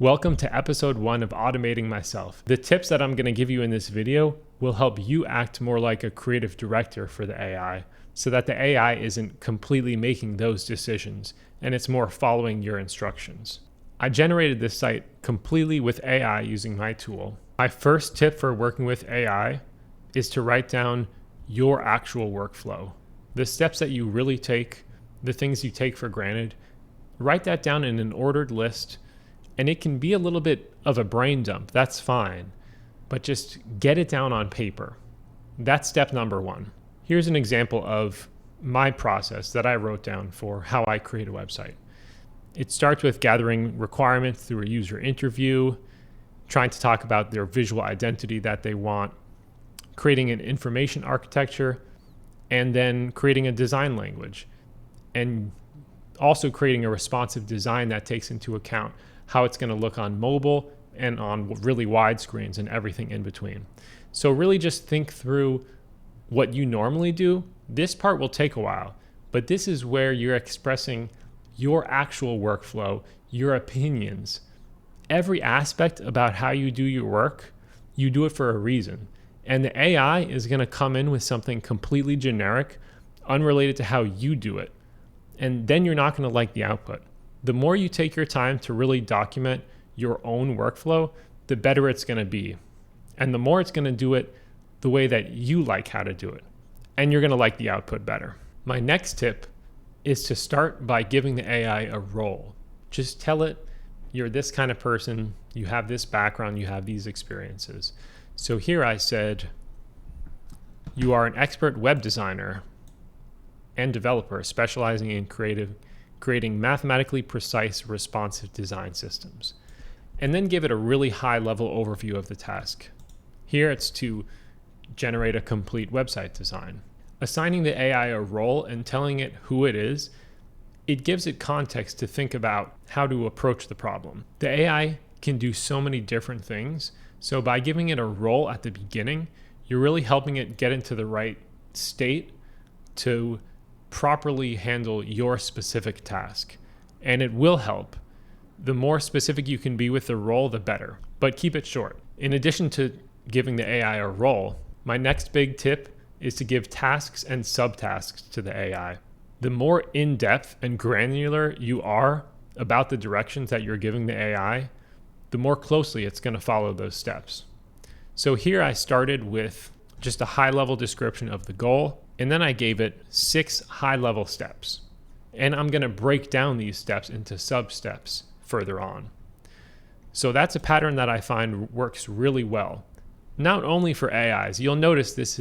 Welcome to episode 1 of Automating Myself. The tips that I'm going to give you in this video will help you act more like a creative director for the AI so that the AI isn't completely making those decisions and it's more following your instructions. I generated this site completely with AI using my tool. My first tip for working with AI is to write down your actual workflow. The steps that you really take, the things you take for granted, write that down in an ordered list. And it can be a little bit of a brain dump, that's fine, but just get it down on paper. That's step number 1. Here's an example of my process that I wrote down for how I create a website. It starts with gathering requirements through a user interview, trying to talk about their visual identity that they want, creating an information architecture, and then creating a design language, and also creating a responsive design that takes into account how it's going to look on mobile and on really wide screens and everything in between. So really just think through what you normally do. This part will take a while, but this is where you're expressing your actual workflow, your opinions. Every aspect about how you do your work, you do it for a reason. And the AI is going to come in with something completely generic, unrelated to how you do it. And then you're not going to like the output. The more you take your time to really document your own workflow, the better it's going to be. And the more it's going to do it the way that you like how to do it. And you're going to like the output better. My next tip is to start by giving the AI a role. Just tell it you're this kind of person, you have this background, you have these experiences. So here I said, you are an expert web designer and developer specializing in creating mathematically precise responsive design systems, and then give it a really high level overview of the task. Here it's to generate a complete website design. Assigning the AI a role and telling it who it is, it gives it context to think about how to approach the problem. The AI can do so many different things, so by giving it a role at the beginning, you're really helping it get into the right state to properly handle your specific task. And it will help. The more specific you can be with the role, the better. But keep it short. In addition to giving the AI a role, my next big tip is to give tasks and subtasks to the AI. The more in-depth and granular you are about the directions that you're giving the AI, the more closely it's going to follow those steps. So here I started with just a high-level description of the goal, and then I gave it 6 high-level steps. And I'm going to break down these steps into sub-steps further on. So that's a pattern that I find works really well. Not only for AIs, you'll notice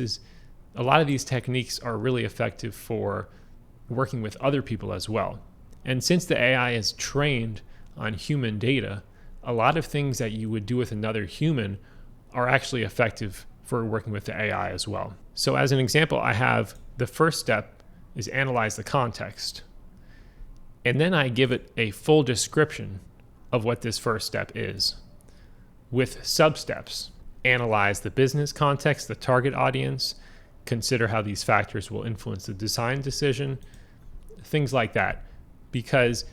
a lot of these techniques are really effective for working with other people as well. And since the AI is trained on human data, a lot of things that you would do with another human are actually effective for working with the AI as well. So as an example, I have the first step is analyze the context. And then I give it a full description of what this first step is. With sub-steps, analyze the business context, the target audience, consider how these factors will influence the design decision, things like that. Because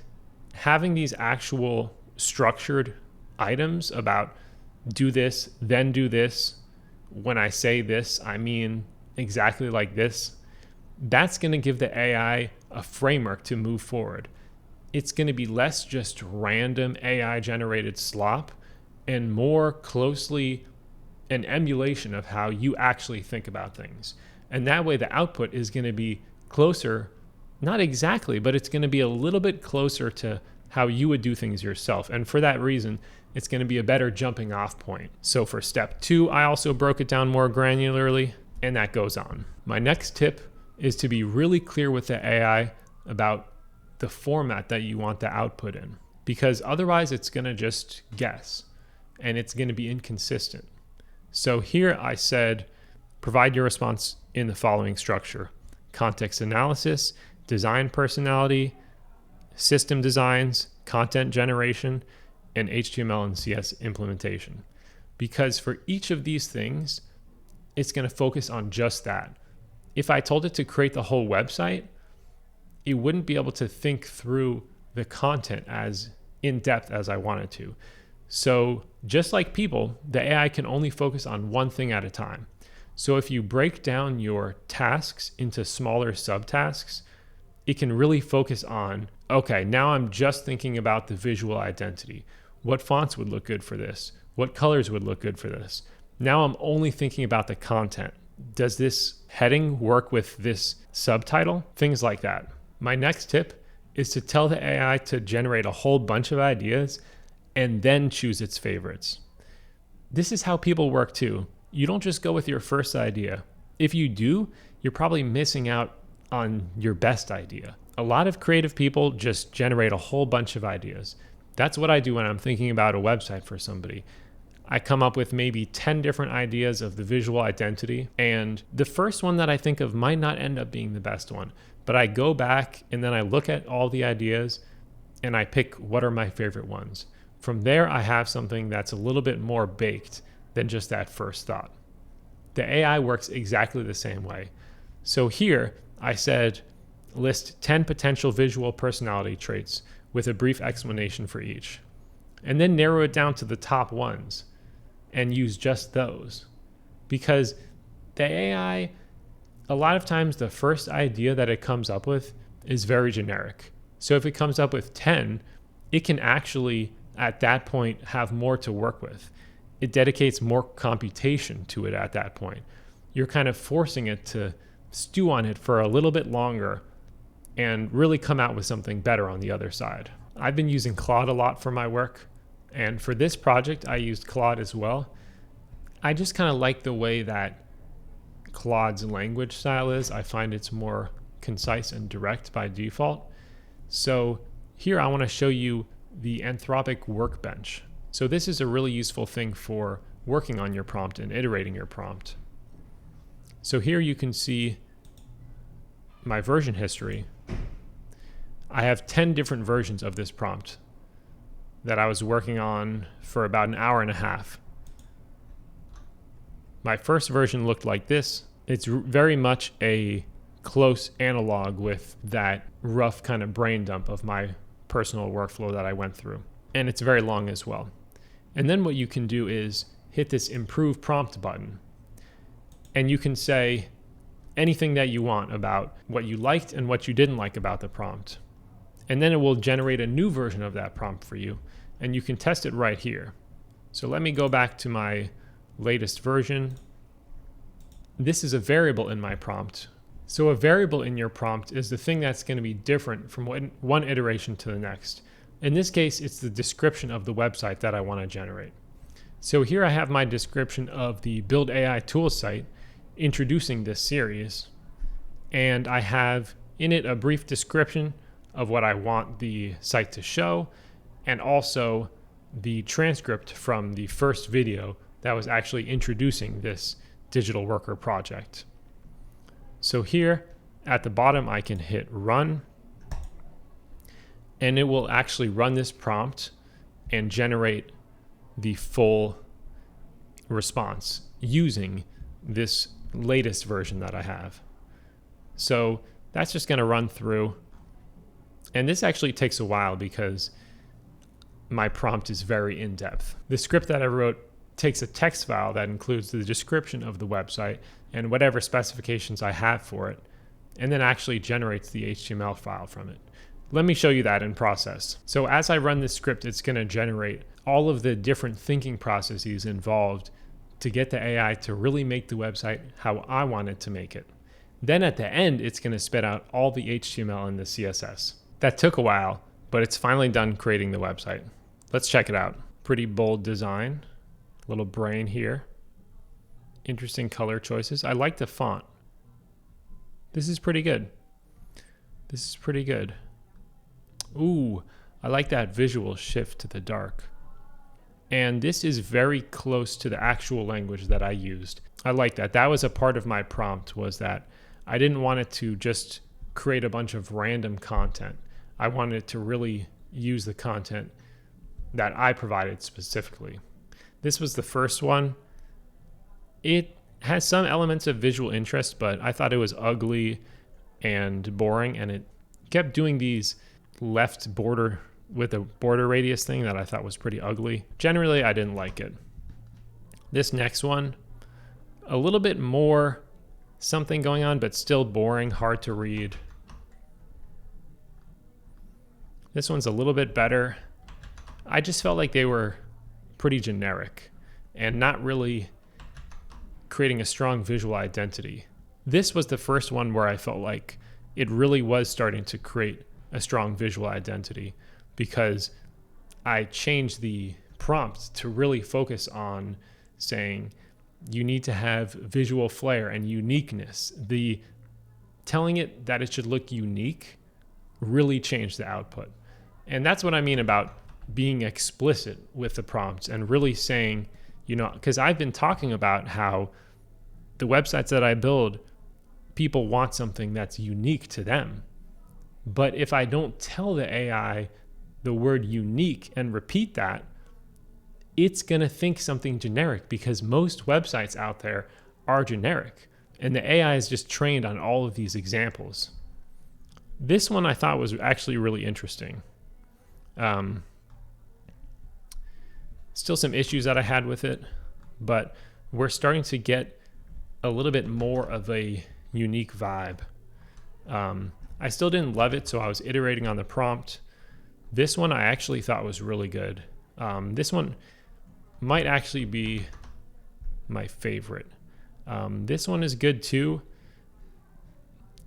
having these actual structured items about do this, then do this, when I say this, I mean exactly like this, that's going to give the AI a framework to move forward. It's going to be less just random AI generated slop and more closely an emulation of how you actually think about things. And that way the output is going to be closer, not exactly, but it's going to be a little bit closer to how you would do things yourself. And for that reason, it's going to be a better jumping off point. So for step 2, I also broke it down more granularly, and that goes on. My next tip is to be really clear with the AI about the format that you want the output in, because otherwise it's going to just guess and it's going to be inconsistent. So here I said, provide your response in the following structure: context analysis, design personality, system designs, content generation, and HTML and CS implementation. Because for each of these things, it's going to focus on just that. If I told it to create the whole website, it wouldn't be able to think through the content as in depth as I wanted to. So just like people, the AI can only focus on one thing at a time. So if you break down your tasks into smaller subtasks, it can really focus on, okay, now I'm just thinking about the visual identity. What fonts would look good for this? What colors would look good for this? Now I'm only thinking about the content. Does this heading work with this subtitle? Things like that. My next tip is to tell the AI to generate a whole bunch of ideas and then choose its favorites. This is how people work too. You don't just go with your first idea. If you do, you're probably missing out on your best idea. A lot of creative people just generate a whole bunch of ideas. That's what I do when I'm thinking about a website for somebody. I come up with maybe 10 different ideas of the visual identity, and the first one that I think of might not end up being the best one, but I go back and then I look at all the ideas and I pick what are my favorite ones. From there, I have something that's a little bit more baked than just that first thought. The AI works exactly the same way. So here, I said, list 10 potential visual personality traits with a brief explanation for each, and then narrow it down to the top ones and use just those. Because the AI, a lot of times the first idea that it comes up with is very generic. So if it comes up with 10, it can actually, at that point, have more to work with. It dedicates more computation to it at that point. You're kind of forcing it to stew on it for a little bit longer and really come out with something better on the other side. I've been using Claude a lot for my work, and for this project, I used Claude as well. I just kind of like the way that Claude's language style is. I find it's more concise and direct by default. So here I want to show you the Anthropic Workbench. So this is a really useful thing for working on your prompt and iterating your prompt. So here you can see my version history. I have 10 different versions of this prompt that I was working on for about an hour and a half. My first version looked like this. It's very much a close analog with that rough kind of brain dump of my personal workflow that I went through. And it's very long as well. And then what you can do is hit this improve prompt button. And you can say anything that you want about what you liked and what you didn't like about the prompt. And then it will generate a new version of that prompt for you. And you can test it right here. So let me go back to my latest version. This is a variable in my prompt. So a variable in your prompt is the thing that's going to be different from one iteration to the next. In this case, it's the description of the website that I want to generate. So here I have my description of the Build AI Tools site introducing this series. And I have in it a brief description of what I want the site to show, and also the transcript from the first video that was actually introducing this digital worker project. So here at the bottom, I can hit run, and it will actually run this prompt and generate the full response using this latest version that I have. So that's just going to run through. And this actually takes a while because my prompt is very in-depth. The script that I wrote takes a text file that includes the description of the website and whatever specifications I have for it, and then actually generates the HTML file from it. Let me show you that in process. So as I run this script, it's going to generate all of the different thinking processes involved to get the AI to really make the website how I want it to make it. Then at the end, it's going to spit out all the HTML and the CSS. That took a while, but it's finally done creating the website. Let's check it out. Pretty bold design, little brain here. Interesting color choices. I like the font. This is pretty good. This is pretty good. Ooh, I like that visual shift to the dark. And this is very close to the actual language that I used. I like that. That was a part of my prompt, was that I didn't want it to just create a bunch of random content. I wanted it to really use the content that I provided specifically. This was the first one. It has some elements of visual interest, but I thought it was ugly and boring, and it kept doing these left border with a border radius thing that I thought was pretty ugly. Generally, I didn't like it. This next one, a little bit more something going on, but still boring, hard to read. This one's a little bit better. I just felt like they were pretty generic and not really creating a strong visual identity. This was the first one where I felt like it really was starting to create a strong visual identity, because I changed the prompt to really focus on saying you need to have visual flair and uniqueness. The telling it that it should look unique really changed the output. And that's what I mean about being explicit with the prompts and really saying, because I've been talking about how the websites that I build, people want something that's unique to them. But if I don't tell the AI the word unique and repeat that, it's going to think something generic, because most websites out there are generic. And the AI is just trained on all of these examples. This one I thought was actually really interesting. Still some issues that I had with it, but we're starting to get a little bit more of a unique vibe. I still didn't love it, so I was iterating on the prompt. This one I actually thought was really good. This one might actually be my favorite. This one is good too.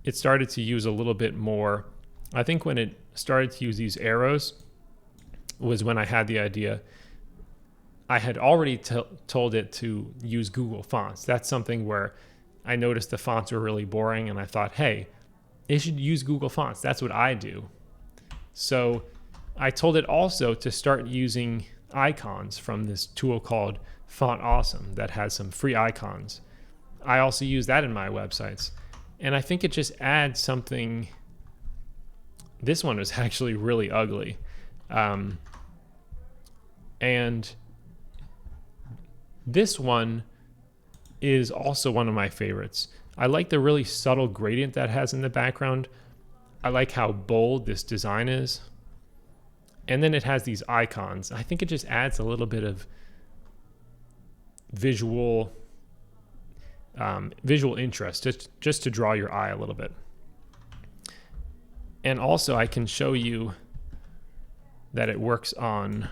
It started to use a little bit more. I think when it started to use these arrows was when I had the idea. I had already told it to use Google Fonts. That's something where I noticed the fonts were really boring, and I thought, hey, it should use Google Fonts. That's what I do. So I told it also to start using icons from this tool called Font Awesome that has some free icons. I also use that in my websites. And I think it just adds something. This one is actually really ugly. And this one is also one of my favorites. I like the really subtle gradient that has in the background. I like how bold this design is. And then it has these icons. I think it just adds a little bit of visual interest, just to draw your eye a little bit. And also I can show you that it works on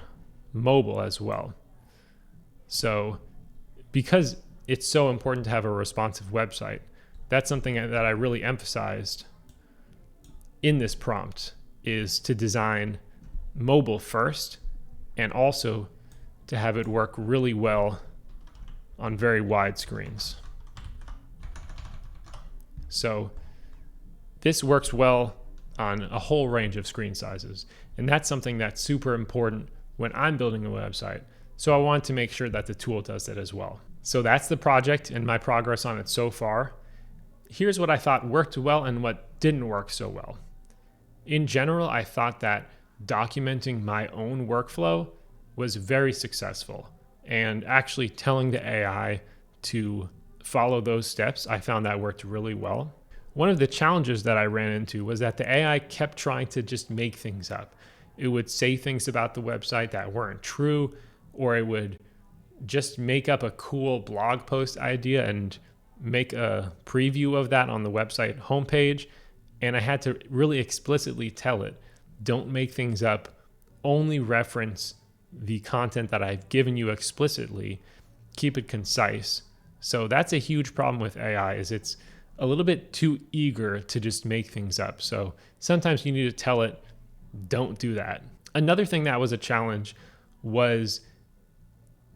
mobile as well. So because it's so important to have a responsive website, that's something that I really emphasized in this prompt, is to design mobile first and also to have it work really well on very wide screens. So this works well on a whole range of screen sizes. And that's something that's super important when I'm building a website. So I want to make sure that the tool does that as well. So that's the project and my progress on it so far. Here's what I thought worked well and what didn't work so well. In general, I thought that documenting my own workflow was very successful, and actually telling the AI to follow those steps, I found that worked really well. One of the challenges that I ran into was that the AI kept trying to just make things up. It would say things about the website that weren't true, or it would just make up a cool blog post idea and make a preview of that on the website homepage. And I had to really explicitly tell it, don't make things up, only reference the content that I've given you explicitly, keep it concise. So that's a huge problem with AI, is it's a little bit too eager to just make things up. So sometimes you need to tell it, don't do that. Another thing that was a challenge was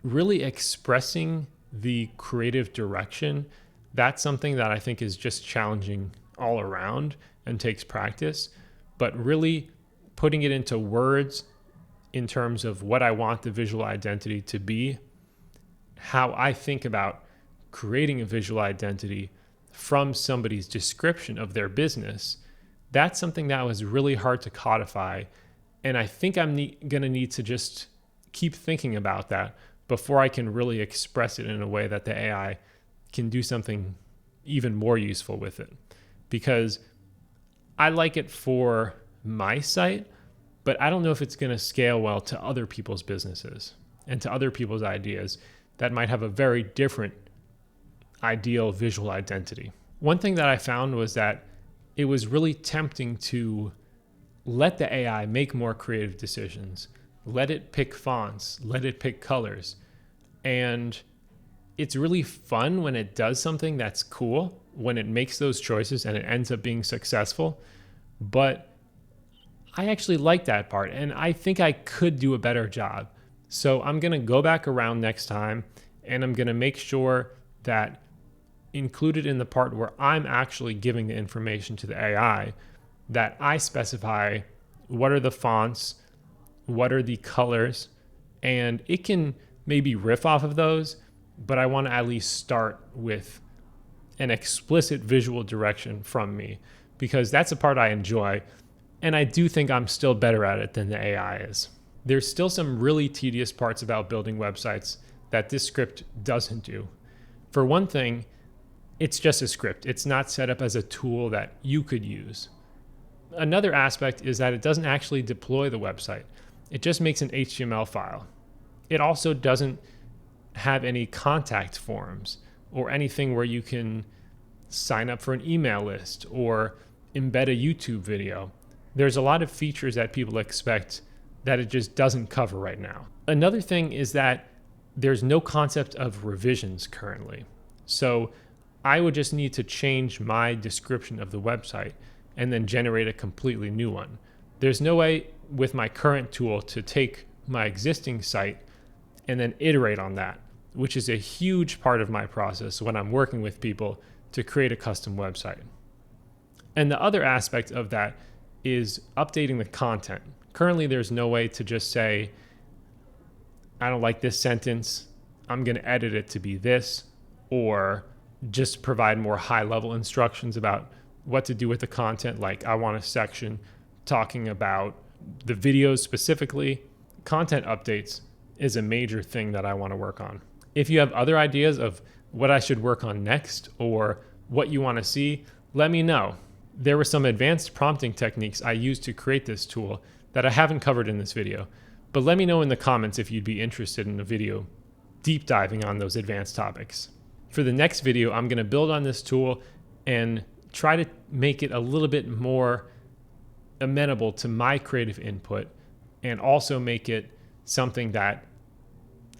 really expressing the creative direction. That's something that I think is just challenging all around and takes practice, but really putting it into words in terms of what I want the visual identity to be, how I think about creating a visual identity from somebody's description of their business. That's something that was really hard to codify. And I think I'm going to need to just keep thinking about that before I can really express it in a way that the AI can do something even more useful with it. Because I like it for my site, but I don't know if it's going to scale well to other people's businesses and to other people's ideas that might have a very different ideal visual identity. One thing that I found was that it was really tempting to let the AI make more creative decisions, let it pick fonts, let it pick colors. And it's really fun when it does something that's cool, when it makes those choices and it ends up being successful. But I actually like that part, and I think I could do a better job. So I'm going to go back around next time, and I'm going to make sure that included in the part where I'm actually giving the information to the AI, that I specify what are the fonts, what are the colors, and it can maybe riff off of those, but I want to at least start with an explicit visual direction from me, because that's a part I enjoy, and I do think I'm still better at it than the AI is. There's still some really tedious parts about building websites that this script doesn't do. For one thing, it's just a script. It's not set up as a tool that you could use. Another aspect is that it doesn't actually deploy the website. It just makes an HTML file. It also doesn't have any contact forms or anything where you can sign up for an email list or embed a YouTube video. There's a lot of features that people expect that it just doesn't cover right now. Another thing is that there's no concept of revisions currently. So I would just need to change my description of the website and then generate a completely new one. There's no way with my current tool to take my existing site and then iterate on that, which is a huge part of my process when I'm working with people to create a custom website. And the other aspect of that is updating the content. Currently, there's no way to just say, I don't like this sentence, I'm going to edit it to be this, or just provide more high-level instructions about what to do with the content. Like, I want a section talking about the videos specifically. Content updates is a major thing that I want to work on. If you have other ideas of what I should work on next or what you want to see, let me know. There were some advanced prompting techniques I used to create this tool that I haven't covered in this video, but let me know in the comments if you'd be interested in a video deep diving on those advanced topics. For the next video, I'm going to build on this tool and try to make it a little bit more amenable to my creative input, and also make it something that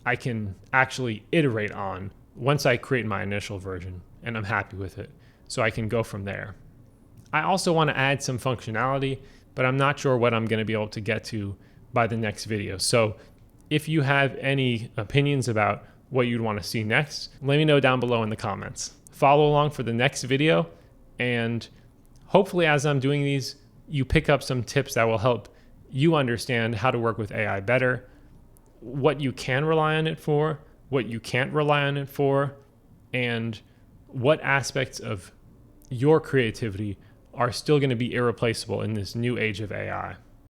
I can actually iterate on once I create my initial version and I'm happy with it, so I can go from there. I also want to add some functionality, but I'm not sure what I'm going to be able to get to by the next video. So if you have any opinions about what you'd want to see next, let me know down below in the comments. Follow along for the next video, and hopefully as I'm doing these, you pick up some tips that will help you understand how to work with AI better, what you can rely on it for, what you can't rely on it for, and what aspects of your creativity are still going to be irreplaceable in this new age of AI.